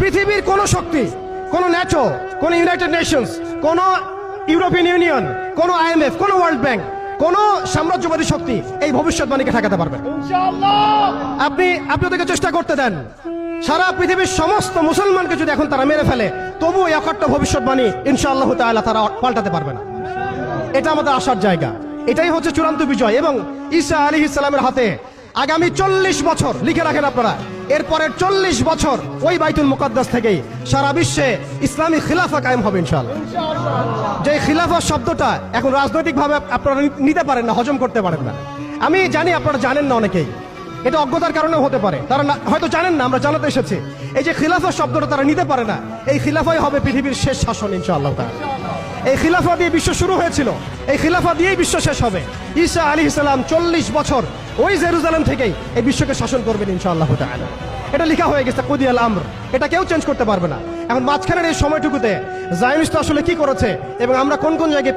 পৃথিবীর কোন শক্তি, কোন ন্যাটো, কোন ইউনাইটেড নেশনস, কোন ইউরোপিয়ান ইউনিয়ন, কোন IMF, কোন ওয়ার্ল্ড ব্যাংক, কোন সাম্রাজ্যবাদী শক্তি এই ভবিষ্যৎবাণীকে ঠেকাতে পারবে না। আপনি ওদেরকে চেষ্টা করতে দেন। সারা পৃথিবীর সমস্ত মুসলমানকে যদি এখন তারা মেরে ফেলে, তবু এই অকট্ট ভবিষ্যৎবাণী ইনশাআল্লাহ তাআলা তারা পাল্টাতে পারবে না। এটা আমাদের আশার জায়গা। এটাই হচ্ছে চূড়ান্ত বিজয়। এবং ঈসা আলাইহিস সালামের হাতে আগামী 40 বছর, লিখে রাখেন আপনারা, এরপরের 40 বছর ওই বাইতুল মুকাদ্দাস থেকেই সারা বিশ্বে ইসলামী খিলাফা কায়েম হবে ইনশাআল্লাহ। যে খিলাফা শব্দটা এখন রাজনৈতিকভাবে আপনারা নিতে পারেন না, হজম করতে পারেন না। আমি জানি আপনারা জানেন না, অনেকেই এটা অজ্ঞতার কারণে হতে পারে, তারা হয়তো জানেন না, আমরা জানাতে এসেছি। এই যে খিলাফা শব্দটা তারা নিতে পারে না, এই খিলাফাই হবে পৃথিবীর শেষ শাসন ইনশাআল্লাহ তাআলা। এই খিলাফা দিয়ে বিশ্ব শুরু হয়েছিল, এই খিলাফা দিয়েই বিশ্ব শেষ হবে। ঈসা আলাইহিস সালাম 40 বছর ওই জেরুজালেম থেকেই এই বিশ্বকে শাসন করবেন ইনশাআল্লাহ তাআলা। এটা লেখা হয়ে গেছে, কুদিয়াল আমর, এটা কেউ চেঞ্জ করতে পারবে না। এখন মাঝখানের এই সময়টুকুতে জায়নিস্ট আসলে কি করেছে এবং আমরা কোন কোন জায়গায়